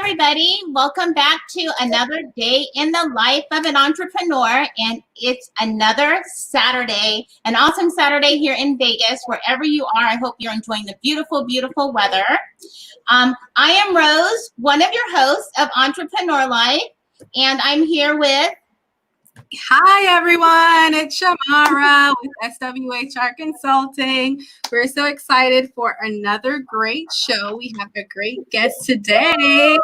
everybody. Welcome back to another day in the life of an entrepreneur. And it's another Saturday, an awesome Saturday here in Vegas. Wherever you are, I hope you're enjoying the beautiful, beautiful weather. I am Rose, one of your hosts of Entrepreneur Life, and I'm here with... Hi, everyone. It's Shamara with SWHR Consulting. We're so excited for another great show. We have a great guest today.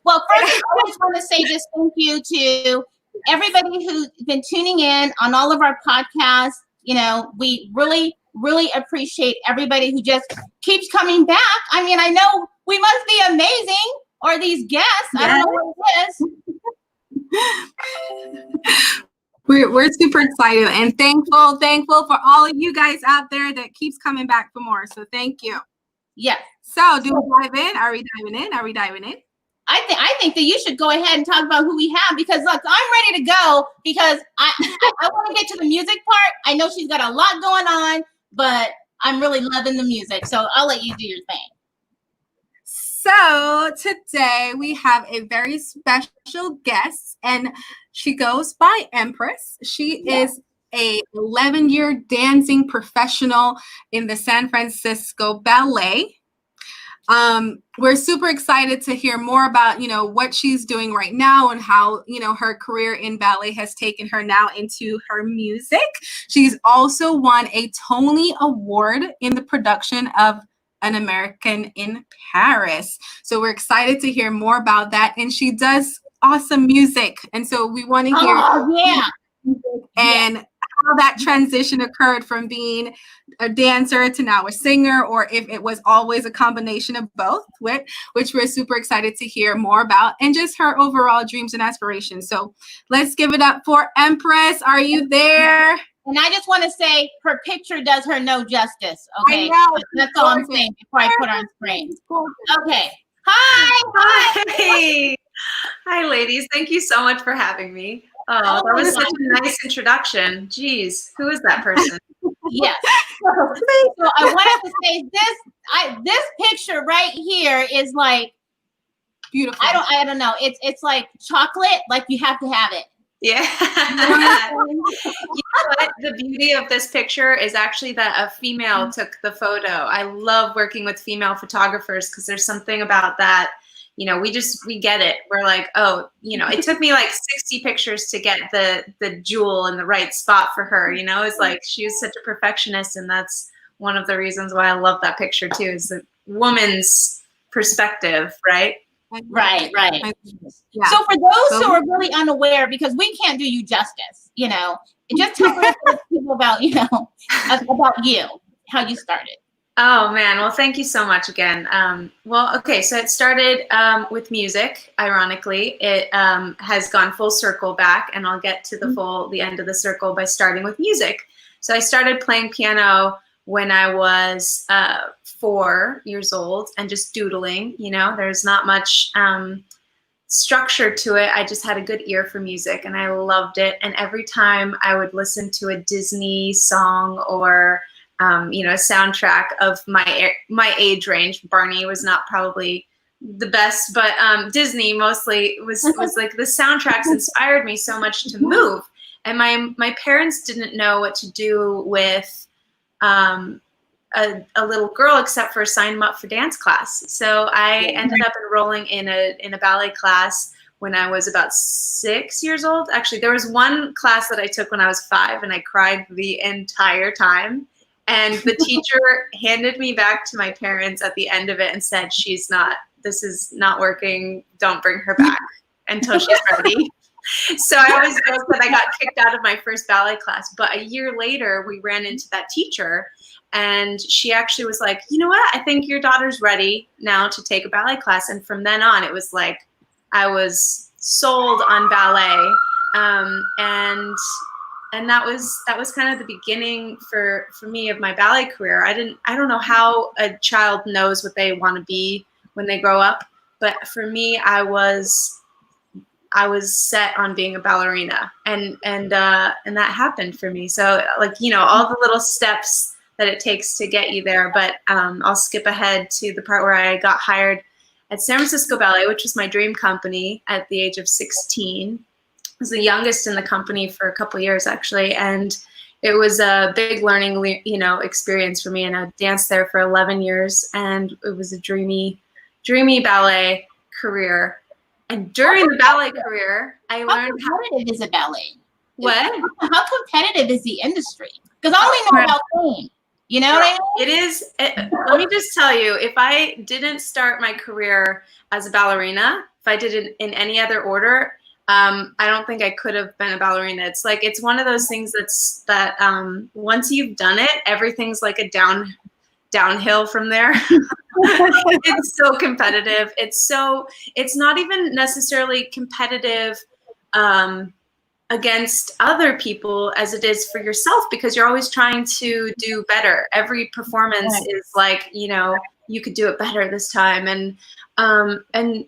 Well, first, I just want to say just thank you to everybody who's been tuning in on all of our podcasts. You know, we really, really appreciate everybody who just keeps coming back. I mean, I know we must be amazing, or these guests. Yes. I don't know what it is. We're super excited and thankful for all of you guys out there that keeps coming back for more. So thank you. Yes. So do we dive in? Are we diving in? I think that you should go ahead and talk about who we have, because look, I'm ready to go because I want to get to the music part. I know she's got a lot going on, but I'm really loving the music. So I'll let you do your thing. So today we have a very special guest, and she goes by Empress. She is a 11-year dancing professional in the San Francisco Ballet. We're super excited to hear more about, what she's doing right now and how, her career in ballet has taken her now into her music. She's also won a Tony Award in the production of An American in Paris. So we're excited to hear more about that. And she does awesome music. And so we want to hear and how that transition occurred from being a dancer to now a singer, or if it was always a combination of both, which we're super excited to hear more about, and just her overall dreams and aspirations. So let's give it up for Empress. Are you there? And I just want to say her picture does her no justice. Okay, that's all I'm saying before I put her on screen. Okay. Hi. Hi, ladies. Thank you so much for having me. Oh, that was such a nice introduction. Jeez, who is that person? Yes. So I wanted to say this picture right here is like beautiful. I don't know. It's like chocolate. Like you have to have it. Yeah. You know what? The beauty of this picture is actually that a female took the photo. I love working with female photographers because there's something about that. We get it. We're like, oh, it took me like 60 pictures to get the jewel in the right spot for her. It's like she was such a perfectionist, and that's one of the reasons why I love that picture too, is the woman's perspective, right? Right. Yeah. So for those who are really unaware, because we can't do you justice, just tell people about, about you, how you started. Oh man, well, thank you so much again. So it started with music. Ironically, it has gone full circle back, and I'll get to the end of the circle by starting with music. So I started playing piano when I was 4 years old and just doodling. There's not much structure to it. I just had a good ear for music and I loved it. And every time I would listen to a Disney song or a soundtrack of my age range, Barney was not probably the best, but Disney mostly was like the soundtracks inspired me so much to move. And my parents didn't know what to do with a little girl except for sign them up for dance class. So I ended up enrolling in a ballet class when I was about 6 years old. Actually, there was one class that I took when I was 5 and I cried the entire time. And the teacher handed me back to my parents at the end of it and said, this is not working. Don't bring her back until she's ready. So I always joke that I got kicked out of my first ballet class. But a year later, we ran into that teacher. And she actually was like, you know what? I think your daughter's ready now to take a ballet class. And from then on, it was like I was sold on ballet. And that was kind of the beginning for me of my ballet career. I don't know how a child knows what they want to be when they grow up. But for me, I was set on being a ballerina, and that happened for me. So all the little steps that it takes to get you there. But I'll skip ahead to the part where I got hired at San Francisco Ballet, which was my dream company at the age of 16. I was the youngest in the company for a couple years, actually, and it was a big learning, experience for me. And I danced there for 11 years, and it was a dreamy ballet career. And during the ballet career, I learned how competitive is a ballet? What? How competitive is the industry? Because I only know about fame. You know what I mean? It is. Let me just tell you, if I didn't start my career as a ballerina, if I did it in any other order, I don't think I could have been a ballerina. It's like, it's one of those things that once you've done it, everything's like a downhill from there. It's so competitive. It's not even necessarily competitive against other people as it is for yourself, because you're always trying to do better. Every performance is like, you could do it better this time. And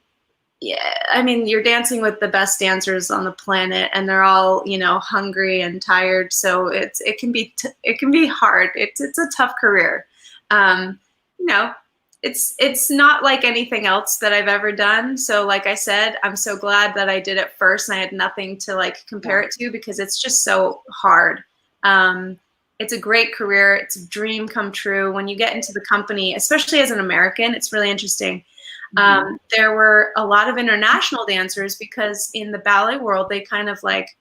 yeah, I mean, you're dancing with the best dancers on the planet, and they're all, hungry and tired. So it can be hard. It's a tough career. It's not like anything else that I've ever done. So like I said, I'm so glad that I did it first and I had nothing to like compare it to, because it's just so hard. It's a great career. It's a dream come true. When you get into the company, especially as an American, it's really interesting. There were a lot of international dancers, because in the ballet world, they kind of like,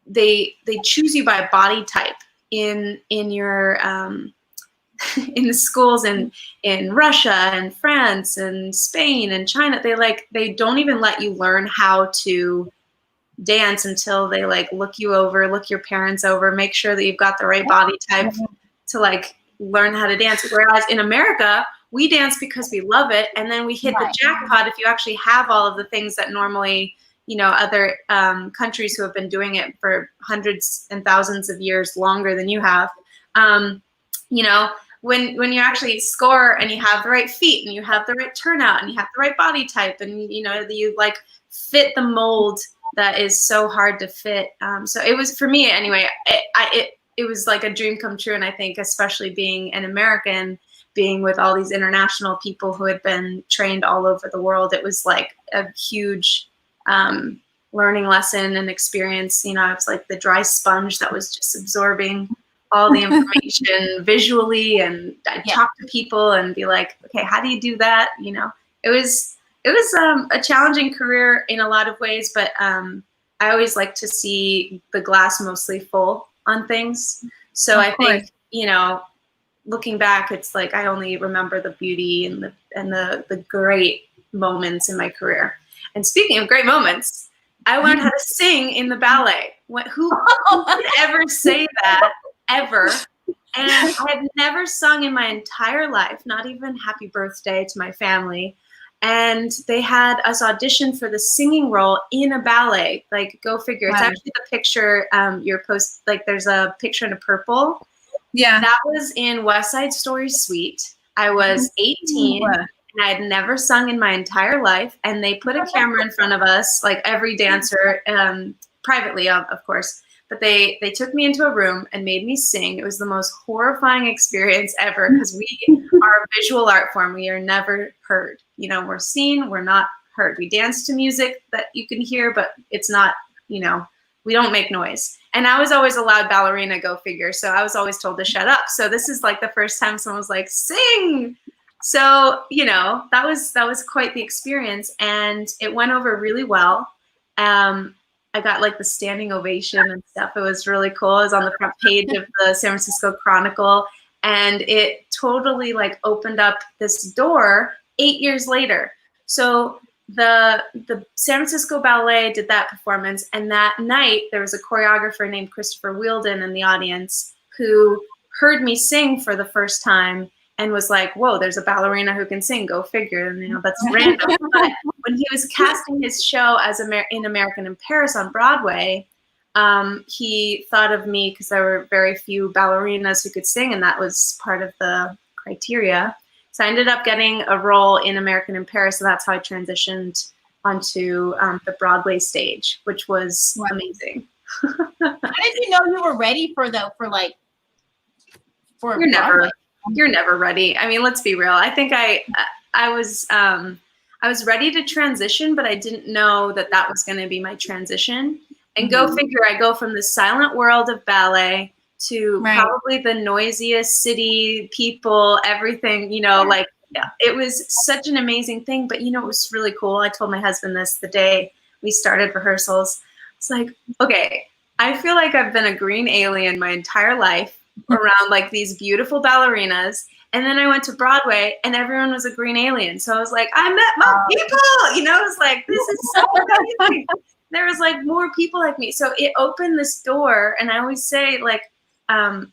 they choose you by body type in your, in the schools in Russia and France and Spain and China. They don't even let you learn how to dance until they like look your parents over, make sure that you've got the right body type to like learn how to dance. Whereas in America, we dance because we love it, and then we hit the jackpot if you actually have all of the things that normally, other countries who have been doing it for hundreds and thousands of years longer than you have, when you actually score and you have the right feet and you have the right turnout and you have the right body type, and you like fit the mold that is so hard to fit. So it was, for me anyway, it was like a dream come true. And I think especially being an American, being with all these international people who had been trained all over the world, it was like a huge learning lesson and experience. I was like the dry sponge that was just absorbing all the information visually, and I'd talk to people and be like, okay, how do you do that? It was a challenging career in a lot of ways, but I always like to see the glass mostly full on things. So I think, looking back, it's like I only remember the beauty and the great moments in my career. And speaking of great moments, I learned how to sing in the ballet. Who could ever say that? Ever. And I had never sung in my entire life, not even Happy Birthday to my family. And they had us audition for the singing role in a ballet. Like, go figure. It's actually the picture your post, like there's a picture in a purple. Yeah. That was in West Side Story Suite. I was 18 and I had never sung in my entire life. And they put a camera in front of us, like every dancer, privately, of course. But they took me into a room and made me sing. It was the most horrifying experience ever, because we are a visual art form. We are never heard. We're seen, we're not heard. We dance to music that you can hear, but it's not, we don't make noise. And I was always a loud ballerina, go figure. So I was always told to shut up. So this is like the first time someone was like, sing. So, that was quite the experience, and it went over really well. I got like the standing ovation and stuff. It was really cool. It was on the front page of the San Francisco Chronicle, and it totally like opened up this door 8 years later. So the San Francisco Ballet did that performance, and that night there was a choreographer named Christopher Wheeldon in the audience who heard me sing for the first time and was like, whoa, there's a ballerina who can sing, go figure. And that's random. But when he was casting his show as in American in Paris on Broadway, he thought of me because there were very few ballerinas who could sing, and that was part of the criteria. So I ended up getting a role in American in Paris, and that's how I transitioned onto the Broadway stage, which was amazing. How did you know you were ready for You're never ready. I mean, let's be real. I think I was ready to transition, but I didn't know that that was going to be my transition. And go figure, I go from the silent world of ballet to probably the noisiest city, people, everything, you know, like it was such an amazing thing. But, you know, it was really cool. I told my husband this the day we started rehearsals. It's like, okay, I feel like I've been a green alien my entire life around like these beautiful ballerinas. And then I went to Broadway and everyone was a green alien. So I was like, I met my people, you know, it was like, this is so amazing. There was like more people like me. So it opened this door. And I always say like,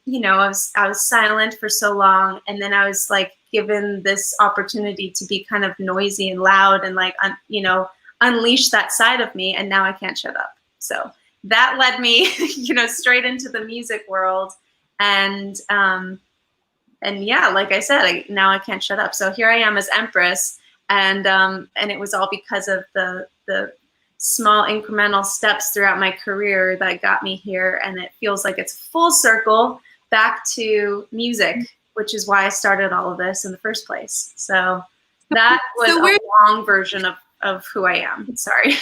you know, I was silent for so long. And then I was like given this opportunity to be kind of noisy and loud and like, you know, unleash that side of me. And now I can't shut up. So that led me, you know, straight into the music world. And yeah, like I said, now I can't shut up. So here I am as Empress. And it was all because of the small incremental steps throughout my career that got me here. And it feels like it's full circle back to music, which is why I started all of this in the first place. So that was a long version of who I am. Sorry.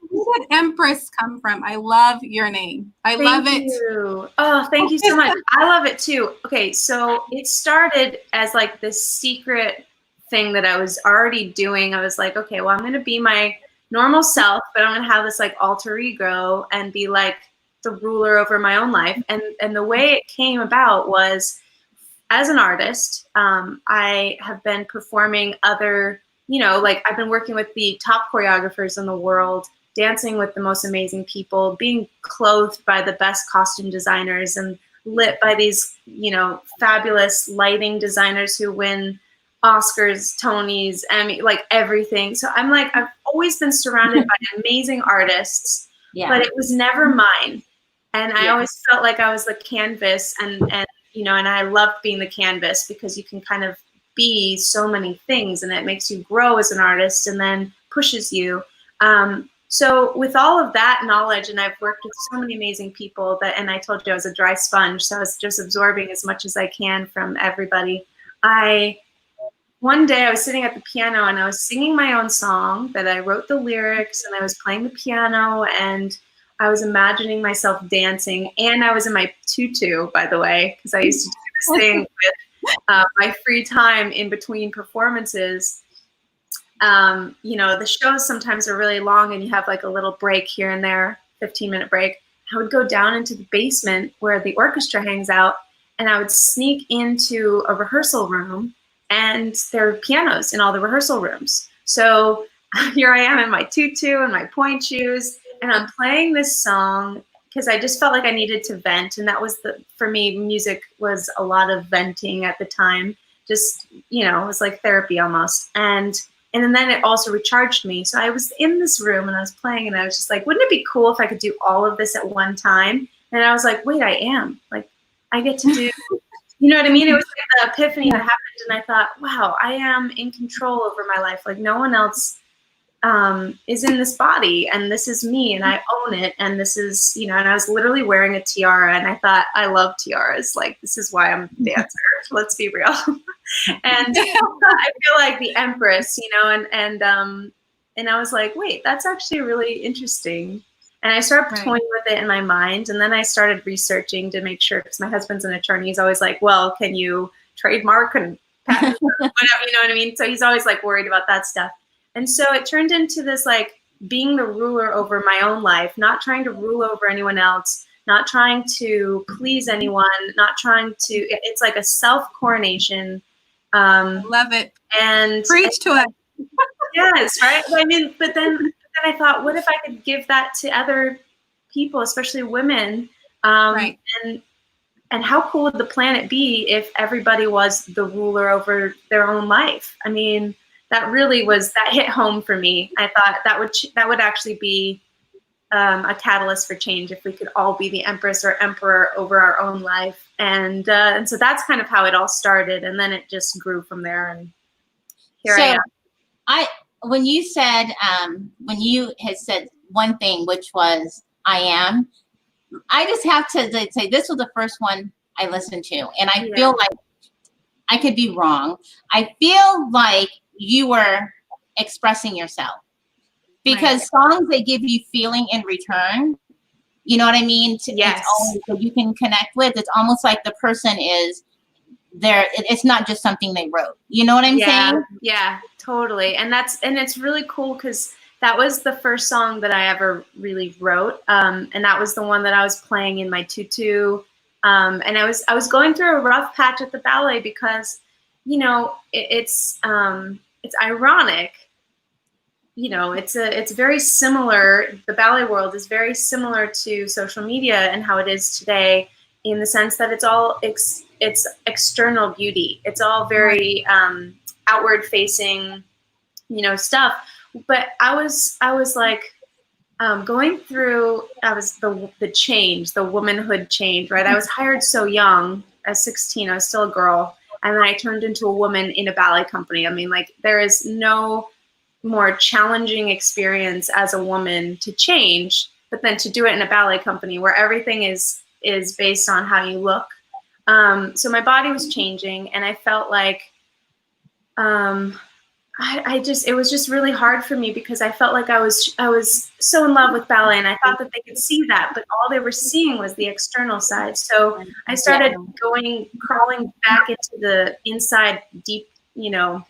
Where did Empress come from? I love your name. I love it. You. Oh, thank you so much. I love it too. Okay, so it started as like this secret thing that I was already doing. I was like, okay, well, I'm going to be my normal self, but I'm going to have this like alter ego and be like the ruler over my own life. And the way it came about was as an artist, I have been performing other, you know, like I've been working with the top choreographers in the world, dancing with the most amazing people, being clothed by the best costume designers and lit by these, you know, fabulous lighting designers who win Oscars, Tonys, Emmy, like everything. So I'm like, I've always been surrounded by amazing artists, but it was never mine. And I always felt like I was the canvas and you know, and I loved being the canvas because you can kind of be so many things and it makes you grow as an artist and then pushes you. So with all of that knowledge, and I've worked with so many amazing people and I told you I was a dry sponge, so I was just absorbing as much as I can from everybody. One day I was sitting at the piano and I was singing my own song that I wrote the lyrics and I was playing the piano and I was imagining myself dancing and I was in my tutu, by the way, because I used to do this thing with my free time in between performances. You know, the shows sometimes are really long and you have like a little break here and there, 15-minute break. I would go down into the basement where the orchestra hangs out and I would sneak into a rehearsal room and there are pianos in all the rehearsal rooms. So here I am in my tutu and my point shoes and I'm playing this song because I just felt like I needed to vent. And that was for me, music was a lot of venting at the time. Just, you know, it was like therapy almost. And then it also recharged me. So I was in this room and I was playing and I was just like, wouldn't it be cool if I could do all of this at one time? And I was like, wait, I am. Like, I get to do, you know what I mean? It was like the epiphany that happened. And I thought, wow, I am in control over my life. Like no one else is in this body and this is me and I own it. And this is, you know, and I was literally wearing a tiara and I thought, I love tiaras. Like, this is why I'm a dancer. Let's be real. And I feel like the Empress, you know, and I was like, wait, that's actually really interesting. And I started toying with it in my mind. And then I started researching to make sure, because my husband's an attorney. He's always like, well, can you trademark and patent or whatever, you know what I mean? So he's always like worried about that stuff. And so it turned into this like being the ruler over my own life, not trying to rule over anyone else, not trying to please anyone, not trying to, it's like a self-coronation. Love it. And preach to it. Yes, right. I mean, but then I thought, what if I could give that to other people, especially women? And how cool would the planet be if everybody was the ruler over their own life? I mean, that really was, that hit home for me. I thought that would actually be a catalyst for change if we could all be the Empress or Emperor over our own life. And so that's kind of how it all started. And then it just grew from there. And here I am. When you said, when you had said one thing, which was, I am, I just have to say this was the first one I listened to. And I feel like I could be wrong. I feel like you were expressing yourself. Because songs, they give you feeling in return. You know what I mean? Yes. It's always that you can connect with. It's almost like the person is there. It's not just something they wrote. You know what I'm saying? Yeah, totally. And it's really cool because that was the first song that I ever really wrote. And that was the one that I was playing in my tutu. And I was going through a rough patch at the ballet because, you know, it's ironic. You know, it's very similar. The ballet world is very similar to social media and how it is today, in the sense that it's all it's external beauty. It's all very outward facing, you know, stuff. But I was like going through. I was the change, the womanhood change, right? I was hired so young, at 16. I was still a girl, and then I turned into a woman in a ballet company. I mean, like, there is no more challenging experience as a woman to change, but then to do it in a ballet company where everything is based on how you look. So my body was changing, and I felt like it was just really hard for me because I felt like I was so in love with ballet, and I thought that they could see that, but all they were seeing was the external side. So I started crawling back into the inside deep, you know,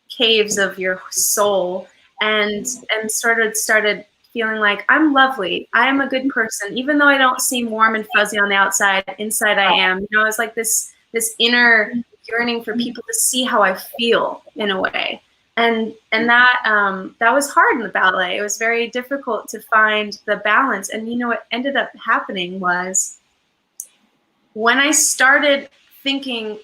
caves of your soul, and started feeling like I'm lovely. I am a good person, even though I don't seem warm and fuzzy on the outside. Inside, I am. You know, it's like this inner yearning for people to see how I feel in a way, and that was hard in the ballet. It was very difficult to find the balance. And you know what ended up happening was when I started thinking,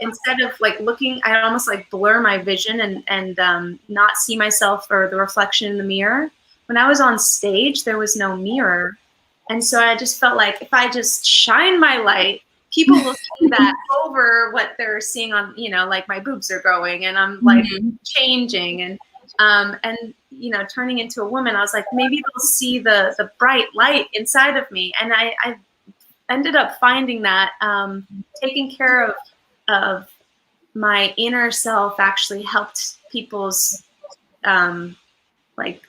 instead of like looking, I almost like blur my vision and not see myself or the reflection in the mirror. When I was on stage, there was no mirror. And so I just felt like if I just shine my light, people will see that over what they're seeing on, you know, like my boobs are growing and I'm like changing and you know, turning into a woman. I was like, maybe they'll see the bright light inside of me. And I ended up finding that taking care of my inner self actually helped people's like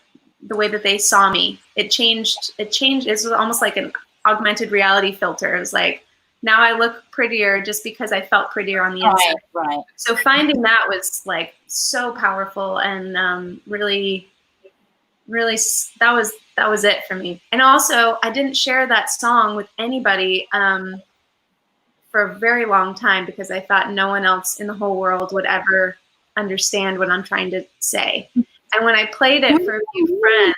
the way that they saw me. It changed. It was almost like an augmented reality filter. It was like, now I look prettier just because I felt prettier on the inside. Right. So finding that was like so powerful and really that was it for me. And also I didn't share that song with anybody for a very long time because I thought no one else in the whole world would ever understand what I'm trying to say. And when I played it for a few friends,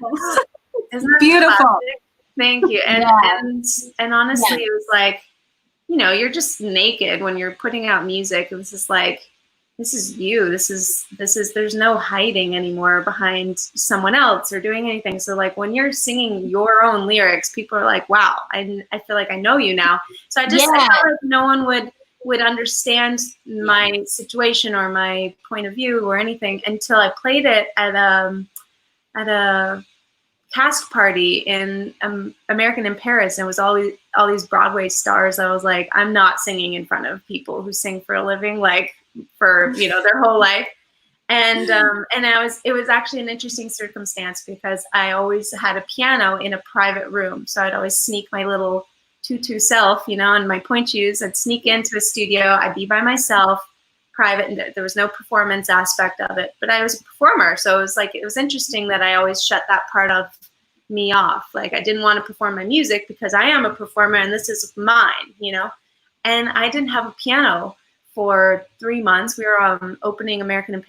isn't that beautiful? Classic? Thank you. And honestly, it was like, you know, you're just naked when you're putting out music. It was just like, this is you. This is, there's no hiding anymore behind someone else or doing anything. So like when you're singing your own lyrics, people are like, wow, I feel like I know you now. So I felt like no one would understand my situation or my point of view or anything until I played it at a cast party in American in Paris, and it was all these Broadway stars. I was like, I'm not singing in front of people who sing for a living, like for, you know, their whole life. And it was actually an interesting circumstance because I always had a piano in a private room. So I'd always sneak my little tutu self, you know, and my point shoes. I'd sneak into a studio. I'd be by myself, private, and there was no performance aspect of it, but I was a performer. So it was interesting that I always shut that part of me off. Like I didn't want to perform my music because I am a performer and this is mine, you know? And I didn't have a piano for 3 months. We were opening American in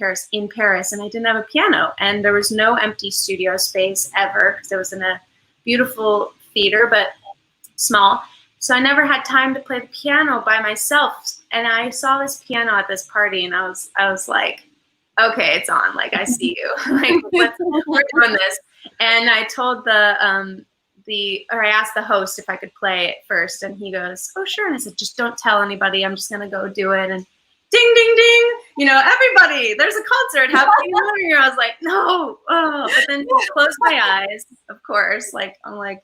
Paris, and I didn't have a piano, and there was no empty studio space ever because it was in a beautiful theater, but small. So I never had time to play the piano by myself. And I saw this piano at this party, and I was like, okay, it's on. Like, I see you. Like, we're doing this. And I told I asked the host if I could play it first, and he goes, oh, sure. And I said, just don't tell anybody. I'm just going to go do it. And ding, ding, ding. You know, everybody, there's a concert happening in the living room. I was like, no. Oh. But then I closed my eyes, of course. Like, I'm like,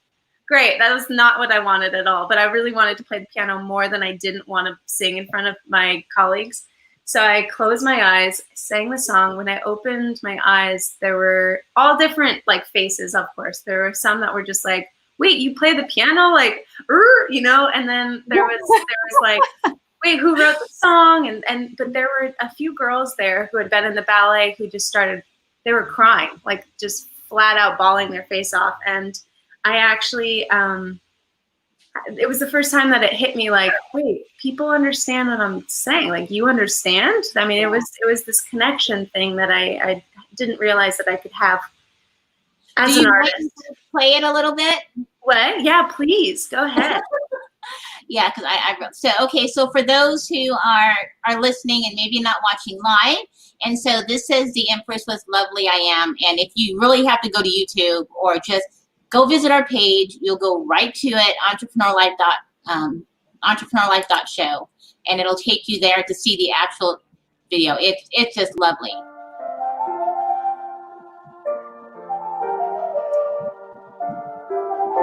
great. That was not what I wanted at all. But I really wanted to play the piano more than I didn't want to sing in front of my colleagues. So I closed my eyes, sang the song. When I opened my eyes, there were all different like faces, of course. There were some that were just like, wait, you play the piano? Like, you know, and then there was like, wait, who wrote the song? But there were a few girls there who had been in the ballet who just started, they were crying, like just flat out bawling their face off. And I actually, it was the first time that it hit me like, wait, people understand what I'm saying. Like, you understand? I mean, it was this connection thing that I didn't realize that I could have as an artist. Do you like to play it a little bit? What? Yeah, please go ahead. Yeah, because I wrote. So, okay, so for those who are listening and maybe not watching live, and so this says The Empress Was Lovely I Am. And if you really have to go to YouTube or just go visit our page, you'll go right to it, entrepreneurlife.show, and it'll take you there to see the actual video. It's just lovely.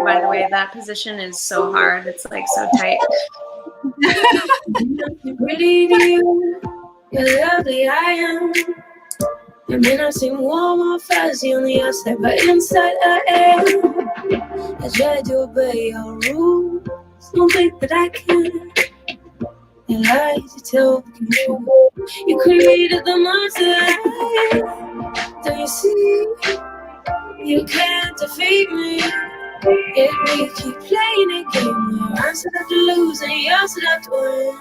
By the way, that position is so hard. It's like so tight. Pretty to you, you're lovely, I am. You may not seem warm or fuzzy on the outside, but inside I am. I try to obey your rules, don't think that I can. You lie to tell the truth. You created the monster I, don't you see? You can't defeat me. Yet we keep playing a game where I still have to lose and you still have to win.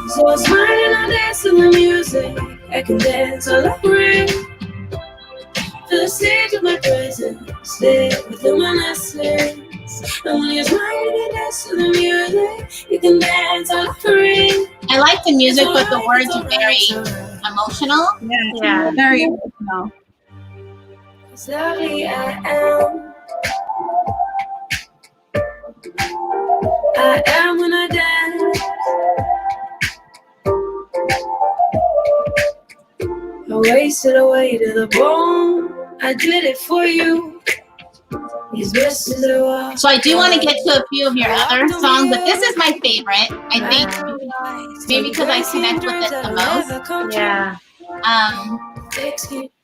So I'm smiling, I dance to the music. I can dance all over it. To the stage of my presence, stay within my essence. And when you're smiling, I dance to the music. You can dance all over it. I like the music, but the words are very emotional. Yeah. Very emotional. It's lovely I am. I am when I dance. I wasted away to the bone. I did it for you. These misses are wild. So I do want to get to a few of your other songs, but this is my favorite. I think maybe because I connect with it the most. Yeah.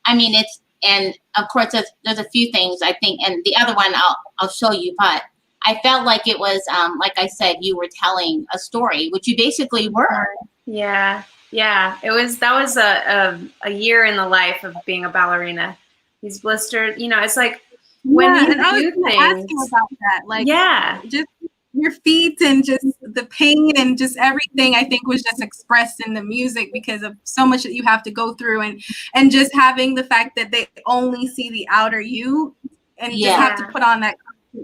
I mean, and of course there's a few things I think, and the other one I'll show you, but I felt like it was like I said, you were telling a story, which you basically were. Yeah. That was a year in the life of being a ballerina. These blisters, you know, it's like when you and I was do going to ask you things. about that. Like, Yeah. just your feet and just the pain and just everything, I think, was just expressed in the music because of so much that you have to go through, and just having the fact that they only see the outer you and just have to put on that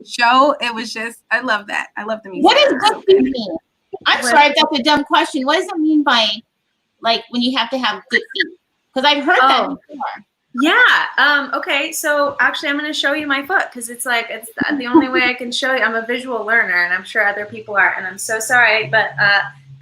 show. It was just, I love that. I love the music. What does good feet mean? I'm sorry if that's a dumb question. What does it mean by, like, when you have to have good feet? Because I've heard that before. Yeah. Okay. So actually, I'm going to show you my foot because it's the only way I can show you. I'm a visual learner, and I'm sure other people are. And I'm so sorry, but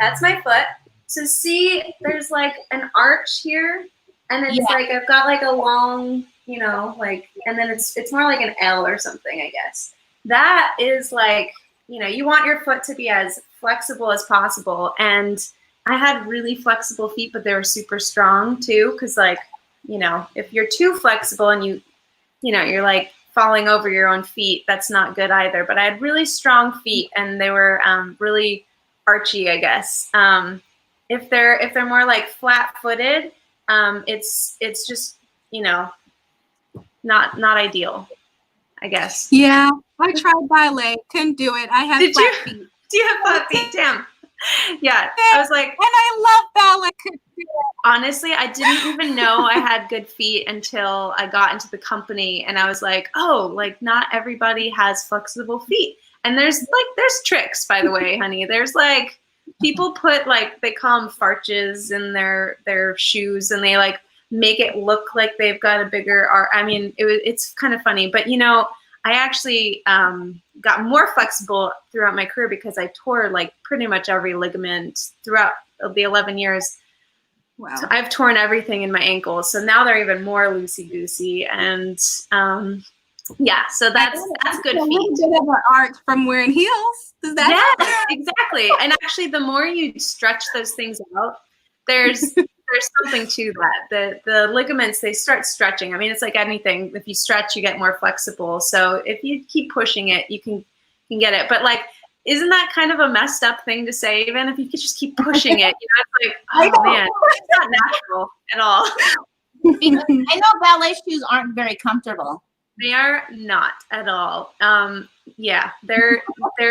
that's my foot. So see, there's like an arch here, and it's like I've got like a long, you know, like, and then it's more like an L or something, I guess. That is like, you know, you want your foot to be as flexible as possible, and I had really flexible feet, but they were super strong too, because like, you know, if you're too flexible and you know, you're like falling over your own feet, that's not good either. But I had really strong feet, and they were really archy, I guess. If they're more like flat-footed, it's just, you know, not ideal, I guess. Yeah, I tried ballet, couldn't do it. I had flat feet. Do you have flat feet? Damn. Yeah, I was like, and I love ballet. Couldn't do it. Honestly, I didn't even know I had good feet until I got into the company, and I was like, oh, like not everybody has flexible feet. And there's tricks, by the way, honey. There's like people put like, they call them farches in their shoes, and they like make it look like they've got a bigger arch. I mean, it's kind of funny, but you know, I actually got more flexible throughout my career because I tore like pretty much every ligament throughout the 11 years. Wow. So I've torn everything in my ankles. So now they're even more loosey-goosey. And Yeah, so that's good a feet. little bit of an art from wearing heels. Does that? Yes, exactly. And actually, the more you stretch those things out, there's something to that. The ligaments, they start stretching. I mean, it's like anything. If you stretch, you get more flexible. So if you keep pushing it, you can get it. But like, isn't that kind of a messed up thing to say? Even if you could just keep pushing it, it's like, oh man, it's not natural at all. Because I know ballet shoes aren't very comfortable. They are not at all. Yeah, they're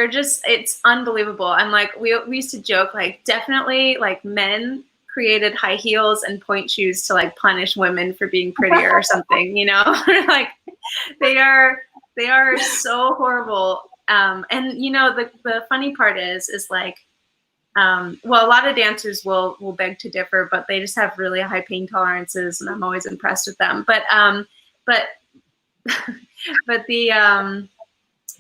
just, it's unbelievable. And like we used to joke, like definitely like men created high heels and point shoes to like punish women for being prettier or something, like they are so horrible. And the funny part is like, well, a lot of dancers will beg to differ, but they just have really high pain tolerances, and I'm always impressed with them. But the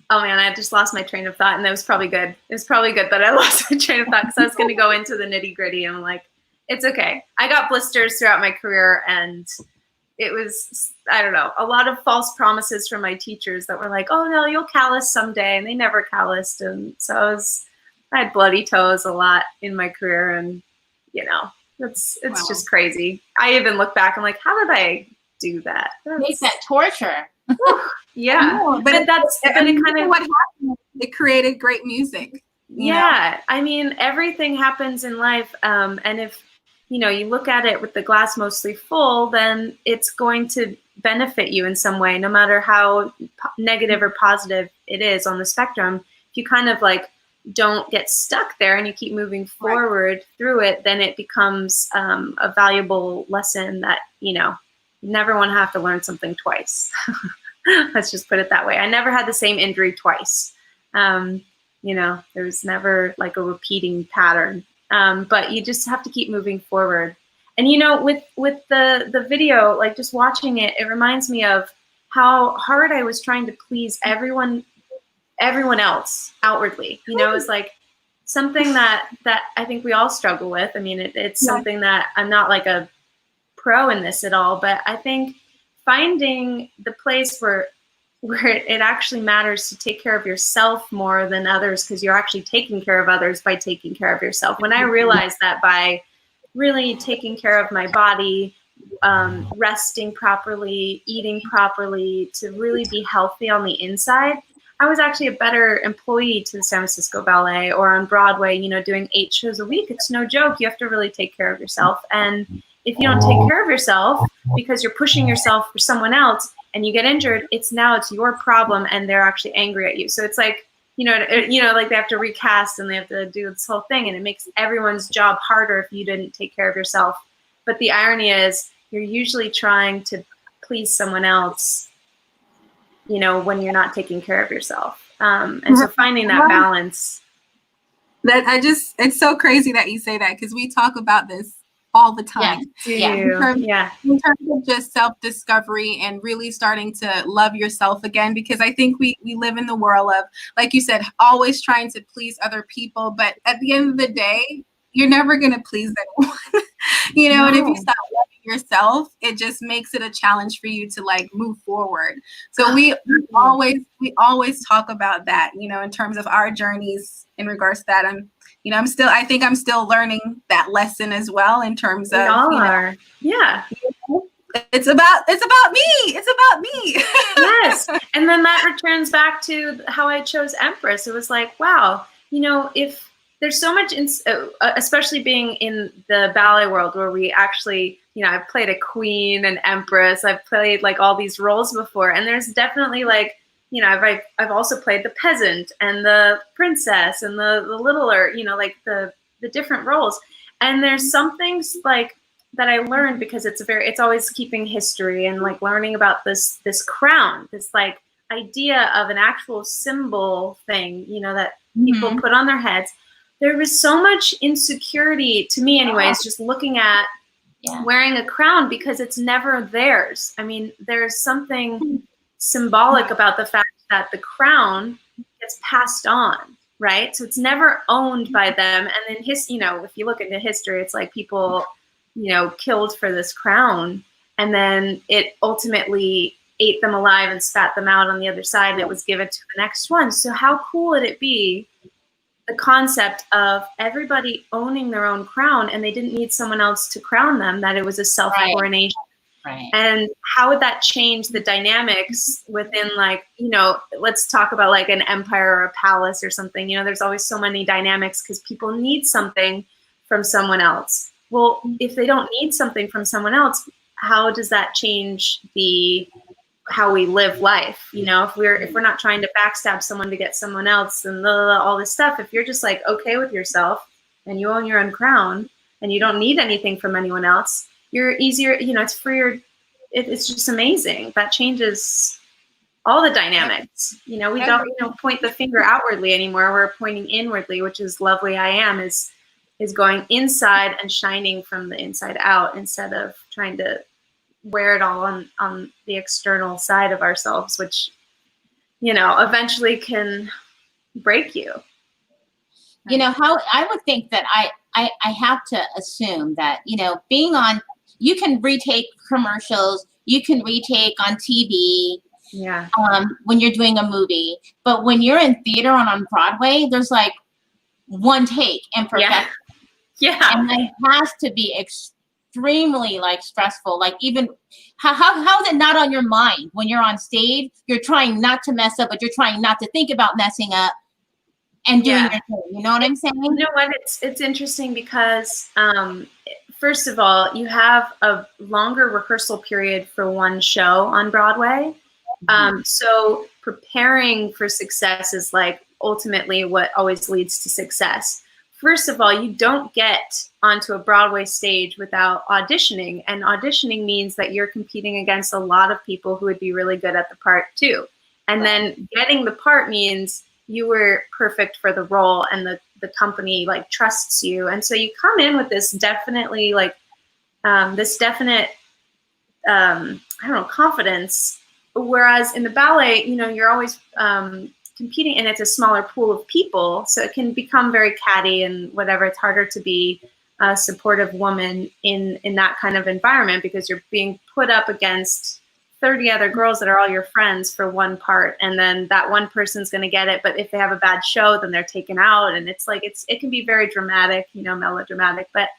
oh man, I just lost my train of thought, and that was probably good. It was probably good that I lost my train of thought, because I was going to go into the nitty gritty, and I'm like, it's okay. I got blisters throughout my career, and it was, I don't know, a lot of false promises from my teachers that were like, oh no, you'll callus someday, and they never calloused, and so I had bloody toes a lot in my career, and it's Wow. just crazy. I even look back, I'm like, how did I do that? Make that torture. Yeah, but it kind of what happened. It created great music. Yeah, I mean, everything happens in life, and if you look at it with the glass mostly full, then it's going to benefit you in some way, no matter how negative or positive it is on the spectrum. If you kind of like don't get stuck there and you keep moving forward through it, then it becomes a valuable lesson that you never want to have to learn something twice. Let's just put it that way. I never had the same injury twice. There's never like a repeating pattern. But you just have to keep moving forward. And with the video, like just watching it, it reminds me of how hard I was trying to please everyone else outwardly. It's like something that I think we all struggle with. I mean, it's something that I'm not like a pro in this at all, but I think finding the place where it actually matters to take care of yourself more than others, because you're actually taking care of others by taking care of yourself. When I realized that by really taking care of my body, resting properly, eating properly, to really be healthy on the inside, I was actually a better employee to the San Francisco Ballet or on Broadway, doing 8 shows a week. It's no joke. You have to really take care of yourself. And if you don't take care of yourself because you're pushing yourself for someone else and you get injured, it's your problem, and they're actually angry at you. So it's like, like they have to recast and they have to do this whole thing, and it makes everyone's job harder if you didn't take care of yourself. But the irony is you're usually trying to please someone else, when you're not taking care of yourself. And so finding that balance. It's so crazy that you say that, because we talk about this all the time. In terms of just self-discovery and really starting to love yourself again, because I think we live in the world of, like you said, always trying to please other people, but at the end of the day, you're never going to please anyone. And if you stop loving yourself, it just makes it a challenge for you to like move forward. So we always talk about that, in terms of our journeys in regards to that. I think I'm still learning that lesson as well, in terms of, yeah. It's about me. It's about me. Yes. And then that returns back to how I chose Empress. It was like, wow, if there's so much, especially being in the ballet world where we actually, I've played a queen and Empress. I've played like all these roles before. And there's definitely like, I've also played the peasant and the princess and the littler, like the different roles. And there's some things like that I learned, because it's always keeping history and like learning about this crown, this like idea of an actual symbol thing, that people put on their heads. There was so much insecurity to me anyways, just looking at wearing a crown, because it's never theirs. I mean, there's something symbolic about the fact that the crown gets passed on, right? So it's never owned by them. And then if you look into history, it's like people, killed for this crown, and then it ultimately ate them alive and spat them out on the other side, and it was given to the next one. So how cool would it be, the concept of everybody owning their own crown, and they didn't need someone else to crown them, that it was a self-coronation. Right. And how would that change the dynamics within, like, you know, let's talk about like an empire or a palace or something. You know, there's always so many dynamics because people need something from someone else. Well, if they don't need something from someone else, how does that change how we live life? You know, if we're not trying to backstab someone to get someone else and all this stuff, if you're just like okay with yourself and you own your own crown and you don't need anything from anyone else, you're easier, you know, it's freer. It's just amazing. That changes all the dynamics. You know, we don't, you know, point the finger outwardly anymore. We're pointing inwardly, which is lovely. I am is going inside and shining from the inside out instead of trying to wear it all on the external side of ourselves, which, you know, eventually can break you. You know, how I would think that I have to assume that, you know, being on, you can retake commercials, you can retake on TV, yeah, when you're doing a movie, but when you're in theater on Broadway, there's like one take and perfect. Yeah. And it has to be extremely like stressful. Like even how is it not on your mind when you're on stage? You're trying not to mess up, but you're trying not to think about messing up and doing your thing. You know what I'm saying? You know what? It's interesting because first of all, you have a longer rehearsal period for one show on Broadway. So preparing for success is like ultimately what always leads to success. First of all, you don't get onto a Broadway stage without auditioning, and auditioning means that you're competing against a lot of people who would be really good at the part too. And then getting the part means you were perfect for the role, and the company like trusts you. And so you come in with this definitely like this definite I don't know, confidence. Whereas in the ballet, you know, you're always competing, and it's a smaller pool of people, so it can become very catty and whatever. It's harder to be a supportive woman in that kind of environment because you're being put up against 30 other girls that are all your friends for one part, and then that one person's going to get it, but if they have a bad show, then they're taken out, and it's like it can be very dramatic, you know, melodramatic. But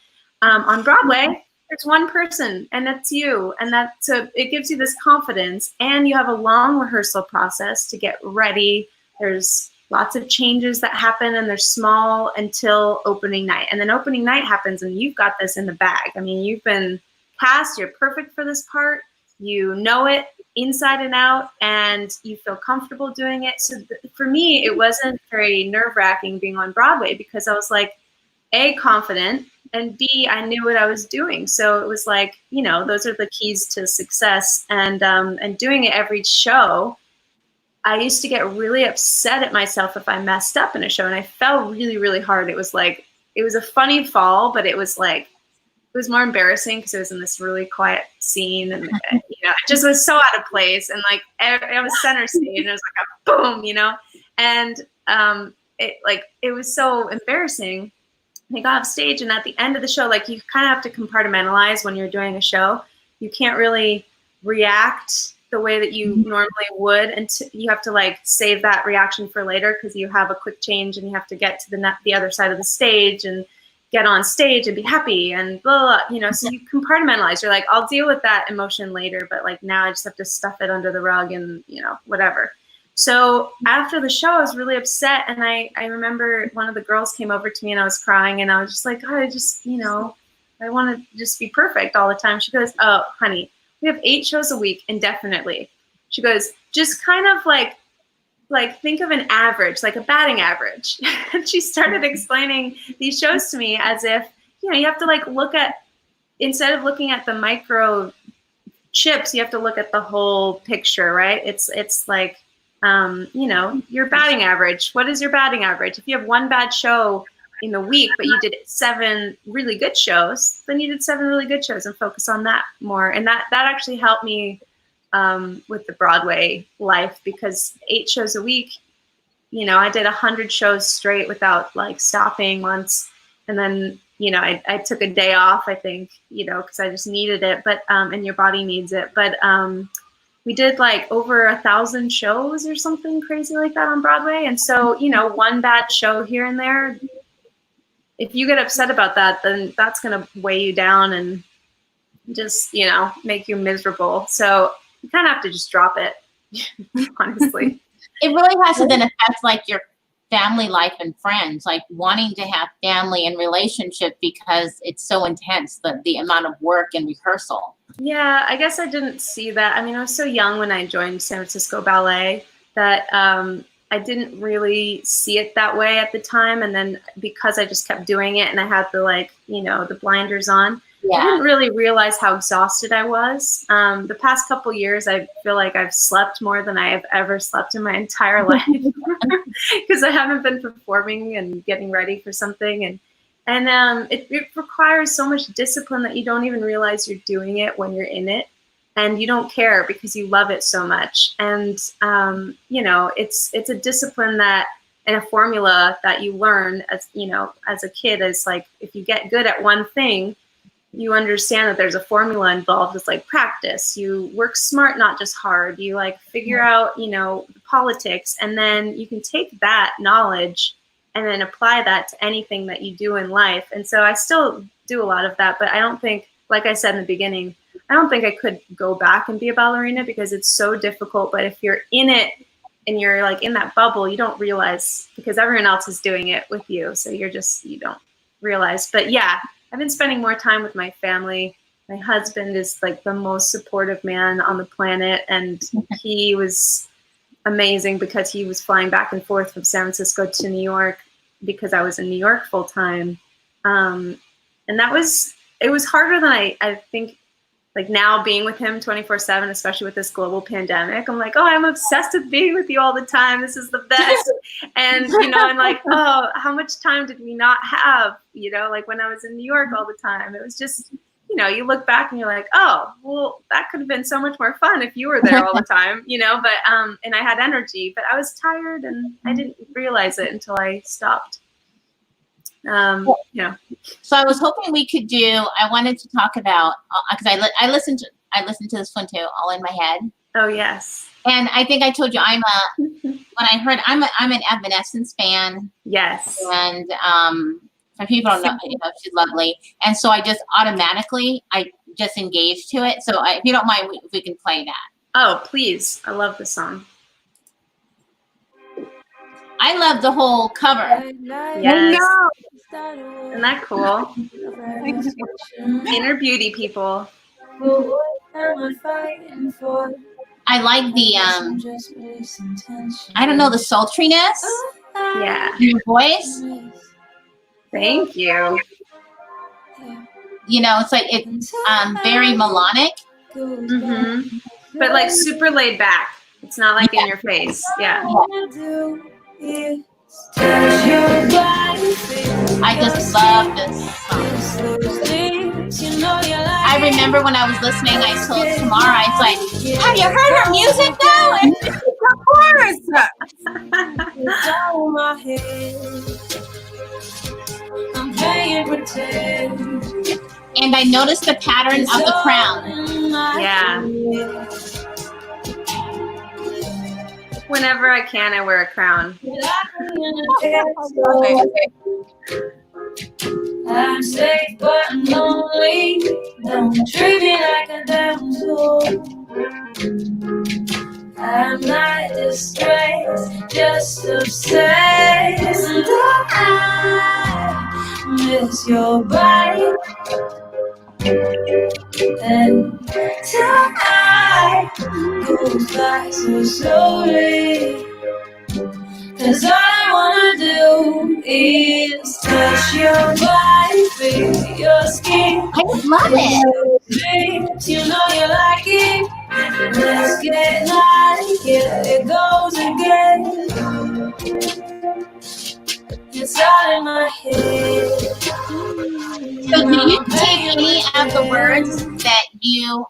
on Broadway, there's one person, and that's you, and so it gives you this confidence, and you have a long rehearsal process to get ready. There's lots of changes that happen, and they're small until opening night, and then opening night happens, and you've got this in the bag. I mean, you've been cast, you're perfect for this part. You know it inside and out, and you feel comfortable doing it. So for me, it wasn't very nerve-wracking being on Broadway because I was like, A, confident, and B, I knew what I was doing. So it was like, you know, those are the keys to success. And doing it every show, I used to get really upset at myself if I messed up in a show, and I fell really, really hard. It was like, it was a funny fall, but it was like, it was more embarrassing because it was in this really quiet scene, and you know, it just was so out of place, and like I was center stage, and it was like a boom, you know, and it was so embarrassing. And I got off stage, and at the end of the show, like you kind of have to compartmentalize when you're doing a show. You can't really react the way that you normally would, and you have to like save that reaction for later because you have a quick change, and you have to get to the other side of the stage and get on stage and be happy and blah, blah, blah, you know, so you compartmentalize. You're like, I'll deal with that emotion later, but like now I just have to stuff it under the rug and, you know, whatever. So after the show, I was really upset. And I remember one of the girls came over to me and I was crying, and I was just like, oh, I just, you know, I want to just be perfect all the time. She goes, oh, honey, we have 8 shows a week indefinitely. She goes, just kind of like think of an average, like a batting average. And she started explaining these shows to me as if, you know, you have to like look at, instead of looking at the micro chips, you have to look at the whole picture, right? It's like, you know, your batting average. What is your batting average? If you have one bad show in the week, but you did 7 really good shows, then you did 7 really good shows and focus on that more. And that actually helped me with the Broadway life, because 8 shows a week, you know, I did 100 shows straight without like stopping once. And then, you know, I took a day off, I think, you know, because I just needed it, but, and your body needs it. But we did like over 1,000 shows or something crazy like that on Broadway. And so, you know, one bad show here and there, if you get upset about that, then that's going to weigh you down and just, you know, make you miserable. So you kind of have to just drop it, honestly. It really has to then affect like your family life and friends, like wanting to have family and relationship because it's so intense, the amount of work and rehearsal. Yeah, I guess I didn't see that. I mean, I was so young when I joined San Francisco Ballet that I didn't really see it that way at the time. And then because I just kept doing it and I had the, like, you know, the blinders on, I didn't really realize how exhausted I was. The past couple years, I feel like I've slept more than I have ever slept in my entire life because I haven't been performing and getting ready for something. And it requires so much discipline that you don't even realize you're doing it when you're in it. And you don't care because you love it so much. And, you know, it's a discipline that, and a formula that you learn as, you know, as a kid is like, if you get good at one thing, you understand that there's a formula involved. It's like practice. You work smart, not just hard. You like figure out, you know, politics, and then you can take that knowledge and then apply that to anything that you do in life. And so I still do a lot of that, but I don't think, like I said in the beginning, I don't think I could go back and be a ballerina because it's so difficult. But if you're in it and you're like in that bubble, you don't realize because everyone else is doing it with you. So you don't realize. But yeah, I've been spending more time with my family. My husband is like the most supportive man on the planet. And he was amazing because he was flying back and forth from San Francisco to New York because I was in New York full time. And it was harder than I think. Like now being with him 24/7, especially with this global pandemic, I'm like, oh, I'm obsessed with being with you all the time. This is the best. And, you know, I'm like, oh, how much time did we not have? You know, like when I was in New York all the time, it was just, you know, you look back and you're like, oh, well, that could have been so much more fun if you were there all the time, you know, but, and I had energy, but I was tired and I didn't realize it until I stopped. Yeah. So I was hoping we could I wanted to talk about, because I listened to this one too, all in my head. Oh yes. And I think I told you I'm an Evanescence fan. Yes. And for people who don't know, you know, she's lovely. And so I just automatically, I just engaged to it. So if you don't mind, if we can play that. Oh, please. I love the song. I love the whole cover. Yes. Isn't that cool? Inner beauty, people. I like the, I don't know, the sultriness. Yeah. In your voice. Thank you. You know, it's like, it's very melodic. Mm-hmm. But like super laid back. It's not like in your face. Yeah. I just love this song. I remember when I was listening, I told Tamara, I was like, have you heard her music though? And and I noticed the pattern of the crown. Yeah. Whenever I can, I wear a crown. I'm safe but lonely. Don't treat me like a damsel. I'm not distressed, just obsessed. And I miss your body. And time goes by so slowly. 'Cause all I wanna do is touch your body, feel your skin. I just love it. You know you like it. Let's get like it. It goes again. It's all in my head. So do you take any of the words that you